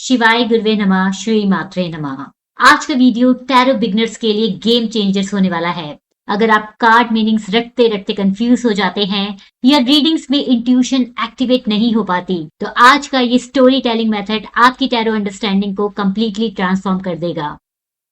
शिवाय गुरुवे नमः, श्री मात्रे नमः। आज का वीडियो टैरो बिगनर्स के लिए गेम चेंजर्स होने वाला है। अगर आप कार्ड मीनिंग्स रटते रटते कंफ्यूज हो जाते हैं या रीडिंग्स में इंट्यूशन एक्टिवेट नहीं हो पाती, तो आज का ये स्टोरी टेलिंग मेथड आपकी टैरो अंडरस्टैंडिंग को कंप्लीटली ट्रांसफॉर्म कर देगा।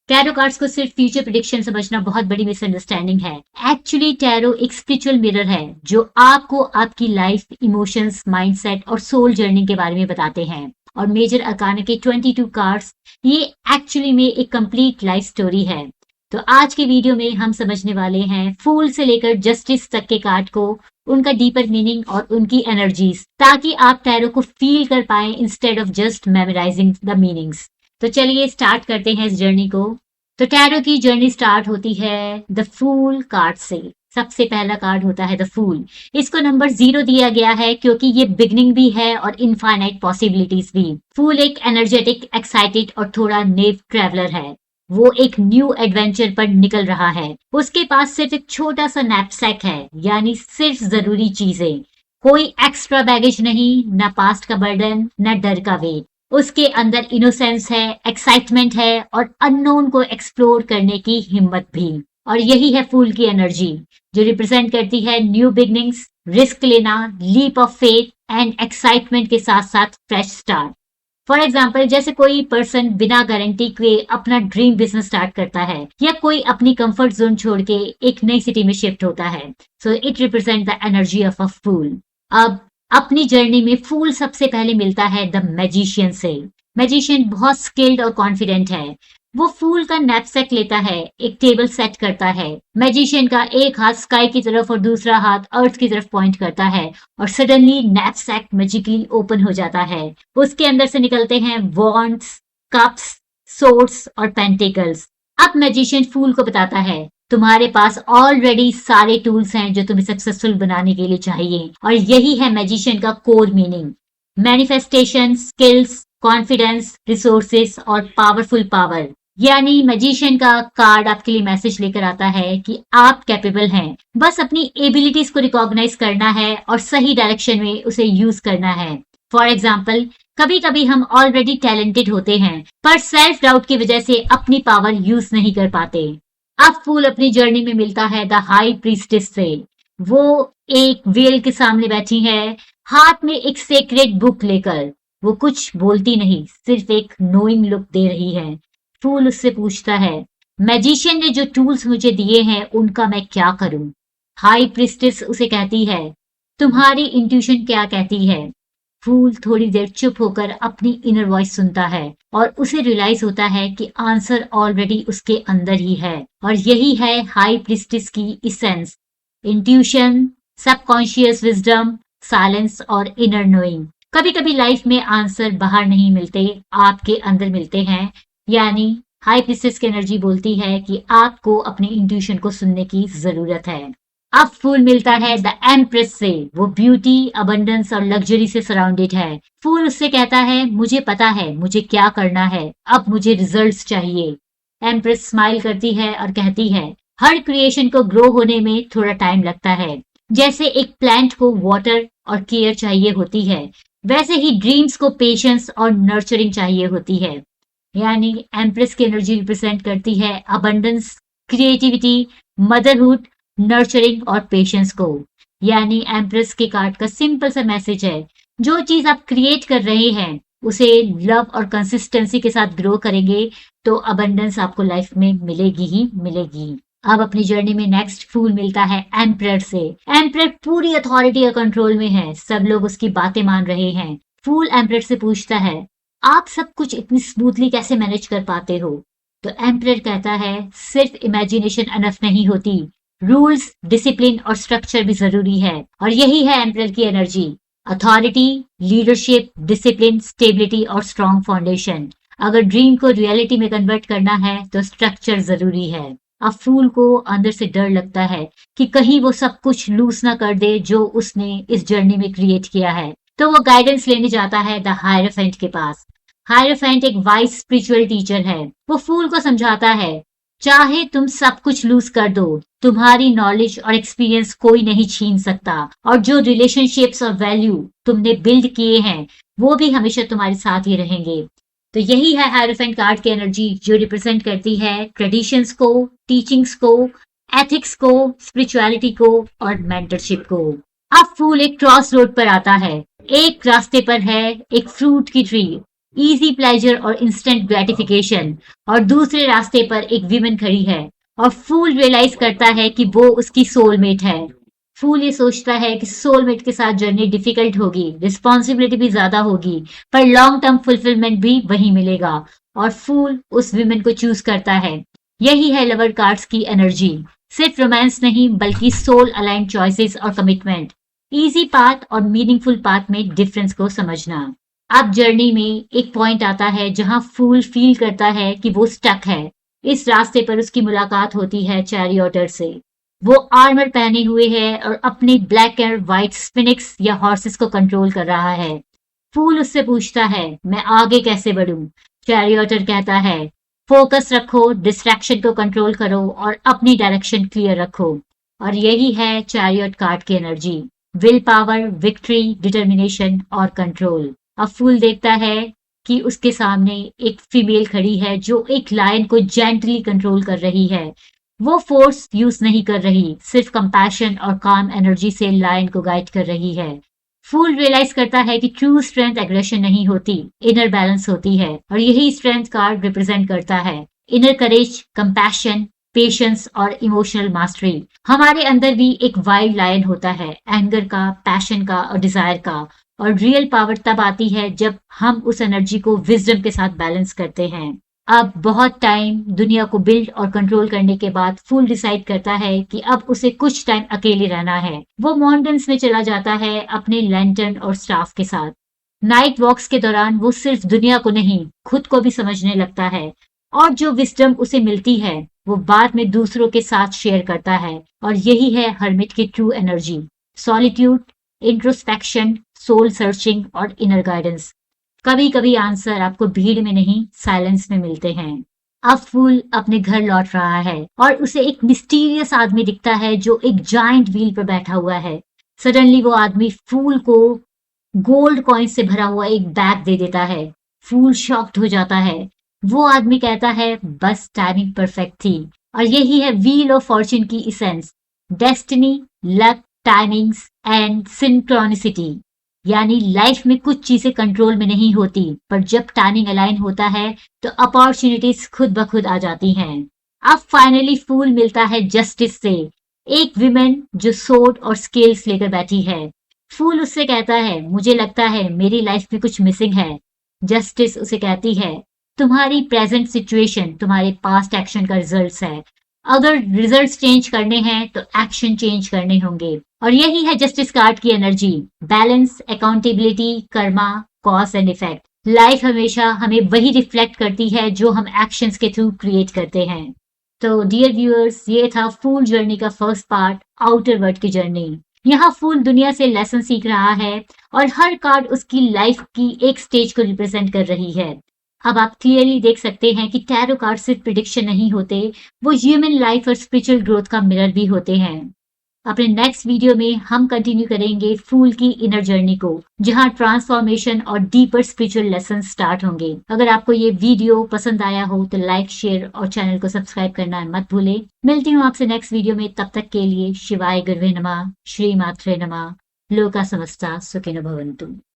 टैरो कार्ड्स को सिर्फ फ्यूचर प्रेडिक्शन समझना बहुत बड़ी मिसअंडरस्टैंडिंग है। एक्चुअली टैरो एक स्पिरिचुअल मिरर है जो आपको आपकी लाइफ, इमोशंस, माइंडसेट और सोल जर्नी के बारे में बताते हैं। और मेजर अरकाना के 22 कार्ड्स ये एक्चुअली में एक कंप्लीट लाइफ स्टोरी है। तो आज के वीडियो में हम समझने वाले हैं फूल से लेकर जस्टिस तक के कार्ड को, उनका डीपर मीनिंग और उनकी एनर्जीज, ताकि आप टैरो को फील कर पाए instead of just memorising the meanings. तो चलिए स्टार्ट करते हैं इस जर्नी को। तो टैरो की जर्नी स्टार्ट होती है द फूल कार्ड से। सबसे पहला कार्ड होता है द फूल। इसको नंबर 0 दिया गया है क्योंकि ये बिगनिंग भी है और इनफाइनाइट पॉसिबिलिटीज भी। फूल एक एनर्जेटिक, एक्साइटेड और थोड़ा नेव ट्रेवलर है। वो एक न्यू एडवेंचर पर निकल रहा है। उसके पास सिर्फ एक छोटा सा नैपसैक है, यानी सिर्फ जरूरी चीजें। कोई एक्स्ट्रा बैगेज नहीं, न पास्ट का बर्डन, न डर का वेट। उसके अंदर इनोसेंस है, एक्साइटमेंट है और अननोन को एक्सप्लोर करने की हिम्मत भी। और यही है फूल की एनर्जी, जो रिप्रेजेंट करती है न्यू बिगनिंग्स, रिस्क लेना, leap of faith and excitement के साथ साथ फ्रेश स्टार्ट। फॉर एग्जाम्पल, जैसे कोई पर्सन बिना गारंटी के अपना ड्रीम बिजनेस स्टार्ट करता है, या कोई अपनी कंफर्ट जोन छोड़ के एक नई सिटी में शिफ्ट होता है। So it represent the energy of a fool. अब अपनी जर्नी में फूल सबसे पहले मिलता है द मैजिशियन से। मैजिशियन बहुत स्किल्ड और कॉन्फिडेंट है। वो फूल का नैपसैक लेता है, एक टेबल सेट करता है। मैजिशियन का एक हाथ स्काई की तरफ और दूसरा हाथ अर्थ की तरफ पॉइंट करता है और सडनली नैपसैक मैजिकली ओपन हो जाता है। उसके अंदर से निकलते हैं वॉन्ड्स, कप्स, सोर्ड्स और पेंटिकल्स। अब मैजिशियन फूल को बताता है, तुम्हारे पास ऑलरेडी सारे टूल्स हैं जो तुम्हें सक्सेसफुल बनाने के लिए चाहिए। और यही है मैजिशियन का core meaning. Manifestation, skills, confidence, resources और पावरफुल पावर। यानी मैजिशियन का कार्ड आपके लिए मैसेज लेकर आता है कि आप कैपेबल हैं, बस अपनी एबिलिटीज को रिकॉग्नाइज करना है और सही डायरेक्शन में उसे यूज करना है। फॉर एग्जाम्पल, कभी कभी हम ऑलरेडी टैलेंटेड होते हैं पर सेल्फ डाउट की वजह से अपनी पावर यूज नहीं कर पाते। अब फूल अपनी जर्नी में मिलता है द हाई प्रीस्टेस से। वो एक वेल के सामने बैठी है, हाथ में एक सेक्रेड बुक लेकर। वो कुछ बोलती नहीं, सिर्फ एक नोइंग लुक दे रही है। फूल उससे पूछता है, मैजिशियन ने जो टूल्स मुझे दिए हैं उनका मैं क्या करूं? हाई प्रीस्टेस उसे कहती है, तुम्हारी इंट्यूशन क्या कहती है? फूल थोड़ी देर चुप होकर अपनी इनर वॉइस सुनता है और उसे रियलाइज होता है कि आंसर ऑलरेडी उसके अंदर ही है। और यही है हाई प्रीस्टेस की essence, intuition, subconscious wisdom, silence और इनर नोइंग। कभी कभी लाइफ में आंसर बाहर नहीं मिलते, आपके अंदर मिलते हैं। यानी हाई प्रीस्टेस की एनर्जी बोलती है कि आपको अपनी इंट्यूशन को सुनने की जरूरत है। अब फूल मिलता है द एम्प्रेस से। वो ब्यूटी, अबंडेंस और लग्जरी से सराउंडेड है। फूल उससे कहता है, मुझे पता है मुझे क्या करना है, अब मुझे रिजल्ट्स चाहिए। एम्प्रेस स्माइल करती है और कहती है, हर क्रिएशन को ग्रो होने में थोड़ा टाइम लगता है। जैसे एक प्लांट को वाटर और केयर चाहिए होती है, वैसे ही ड्रीम्स को पेशेंस और नर्चरिंग चाहिए होती है। यानी एम्प्रेस की एनर्जी रिप्रेजेंट करती है अबंडेंस, क्रिएटिविटी, मदरहुड, नर्चरिंग और पेशेंस को। यानी एम्प्रेस के कार्ड का सिंपल सा मैसेज है, जो चीज आप क्रिएट कर रहे हैं उसे लव और कंसिस्टेंसी के साथ ग्रो करेंगे तो अबंडेंस आपको लाइफ में मिलेगी ही मिलेगी। अब अपनी जर्नी में नेक्स्ट फूल मिलता है एम्परर से। एम्परर पूरी अथॉरिटी और कंट्रोल में है, सब लोग उसकी बातें मान रहे हैं। फूल एम्परर से पूछता है, आप सब कुछ इतनी स्मूथली कैसे मैनेज कर पाते हो? तो एम्परर कहता है, सिर्फ इमेजिनेशन अनफ नहीं होती, रूल्स, डिसिप्लिन और स्ट्रक्चर भी जरूरी है। और यही है एम्परर की energy, authority, leadership, discipline, stability और स्ट्रॉन्ग फाउंडेशन। अगर ड्रीम को रियलिटी में कन्वर्ट करना है तो स्ट्रक्चर जरूरी है। अब फूल को अंदर से डर लगता है कि कहीं वो सब कुछ लूज ना कर दे जो उसने इस जर्नी में क्रिएट किया है। तो वो गाइडेंस लेने जाता है द हायरोफेंट के पास। हायरोफेंट एक वाइस स्पिरिचुअल टीचर है। वो फूल को समझाता है, चाहे तुम सब कुछ लूज कर दो, तुम्हारी नॉलेज और एक्सपीरियंस कोई नहीं छीन सकता। और जो रिलेशनशिप्स और वैल्यू तुमने बिल्ड किए हैं वो भी हमेशा तुम्हारे साथ ही रहेंगे। तो यही है हायरोफेंट कार्ड की एनर्जी, जो रिप्रेजेंट करती है ट्रेडिशंस को, टीचिंग्स को, एथिक्स को, स्पिरिचुअलिटी को और मेंटरशिप को। अब फूल एक क्रॉस रोड पर आता है। एक रास्ते पर है एक फ्रूट की ट्री, इजी प्लेजर और इंस्टेंट ग्रेटिफिकेशन, और दूसरे रास्ते पर एक विमेन खड़ी है और फूल रियलाइज करता है कि वो उसकी सोलमेट है। फूल ये सोचता है कि सोलमेट के साथ जर्नी डिफिकल्ट होगी, रिस्पॉन्सिबिलिटी भी ज्यादा होगी, पर लॉन्ग टर्म फुलफिलमेंट भी वही मिलेगा, और फूल उस विमेन को चूज करता है। यही है लवर कार्ड्स की एनर्जी, सिर्फ रोमांस नहीं बल्कि सोल अलाइन चॉइसेस और कमिटमेंट, इजी पाथ और मीनिंगफुल पाथ में डिफरेंस को समझना। अब जर्नी में एक पॉइंट आता है जहां फूल फील करता है कि वो स्टक है। इस रास्ते पर उसकी मुलाकात होती है चैरियोटर से। वो आर्मर पहने हुए है और अपने ब्लैक एंड व्हाइट स्पिनिक्स या हॉर्सेस को कंट्रोल कर रहा है। फूल उससे पूछता है, मैं आगे कैसे बढ़ूं? चैरियोटर कहता है, फोकस रखो, डिस्ट्रैक्शन को कंट्रोल करो और अपनी डायरेक्शन क्लियर रखो। और यही है चैरियट कार्ड की energy, will power, victory, determination और कंट्रोल। अब फूल देखता है कि उसके सामने एक फीमेल खड़ी है जो एक लायन को जेंटली कंट्रोल कर रही है। वो फोर्स यूज नहीं कर रही, सिर्फ कंपैशन और काम एनर्जी से लायन को गाइड कर रही है। फूल रियलाइज करता है कि ट्रू स्ट्रेंथ एग्रेशन नहीं होती, इनर बैलेंस होती है, और यही स्ट्रेंथ कार्ड रिप्रेजेंट करता है। इनर करेज, कंपैशन, पेशेंस और इमोशनल मास्टरी। हमारे अंदर भी एक वाइल्ड लायन होता है, एंगर का, पैशन का और डिजायर का, और रियल पावर तब आती है जब हम उस एनर्जी को विजडम के साथ बैलेंस करते हैं। अब बहुत टाइम दुनिया को बिल्ड और कंट्रोल करने के बाद फूल डिसाइड करता है कि अब उसे कुछ टाइम अकेले रहना है। वो माउंटेन्स में चला जाता है अपने लैंटर्न और स्टाफ के साथ। नाइट वॉक्स के दौरान वो सिर्फ दुनिया को नहीं, खुद को भी समझने लगता है, और जो विजडम उसे मिलती है वो बाद में दूसरों के साथ शेयर करता है। और यही है हर्मिट की true energy, solitude, introspection, soul searching और इनर गाइडेंस। कभी कभी आंसर आपको भीड़ में नहीं, साइलेंस में मिलते हैं। अब फूल अपने घर लौट रहा है और उसे एक मिस्टीरियस आदमी दिखता है जो एक जाइंट व्हील पर बैठा हुआ है। सडनली वो आदमी फूल को गोल्ड कॉइन से भरा हुआ एक बैग दे देता है। फूल शॉक्ड हो जाता है। वो आदमी कहता है, बस टाइमिंग परफेक्ट थी। और यही है व्हील ऑफ फॉर्च्यून की essence, destiny, luck, timings and synchronicity. यानी लाइफ में कुछ चीजें कंट्रोल में नहीं होती, पर जब टाइमिंग अलाइन होता है तो अपॉर्चुनिटीज खुद ब खुद आ जाती हैं। अब फाइनली फूल मिलता है जस्टिस से, एक विमेन जो सोड और स्केल्स लेकर बैठी है। फूल उससे कहता है, मुझे लगता है मेरी लाइफ में कुछ मिसिंग है। जस्टिस उसे कहती है, तुम्हारी प्रेजेंट सिचुएशन तुम्हारे पास्ट एक्शन का रिजल्ट है। अगर रिजल्ट्स चेंज करने हैं तो एक्शन चेंज करने होंगे। और यही है जस्टिस कार्ड की energy, balance, accountability, Karma, cause and effect. Life हमेशा हमें वही रिफ्लेक्ट करती है जो हम एक्शंस के थ्रू क्रिएट करते हैं। तो डियर व्यूअर्स, ये था फूल जर्नी का फर्स्ट पार्ट, आउटर वर्ल्ड की जर्नी। यहाँ फूल दुनिया से लेसन सीख रहा है और हर कार्ड उसकी लाइफ की एक स्टेज को रिप्रेजेंट कर रही है। अब आप क्लियरली देख सकते हैं कि टैरो कार्ड सिर्फ प्रिडिक्शन नहीं होते, वो ह्यूमन लाइफ और स्पिरिचुअल ग्रोथ का मिरर भी होते हैं। अपने नेक्स्ट वीडियो में हम कंटिन्यू करेंगे फूल की इनर जर्नी को, जहां ट्रांसफॉर्मेशन और डीपर स्पिरिचुअल लेसन स्टार्ट होंगे। अगर आपको ये वीडियो पसंद आया हो तो लाइक, शेयर और चैनल को सब्सक्राइब करना मत भूले। मिलती हूँ आपसे नेक्स्ट वीडियो में, तब तक के लिए शिवाय गुरुवे नमः, श्री मात्रे नमः, लोका समस्ता सुखिनो भवन्तु।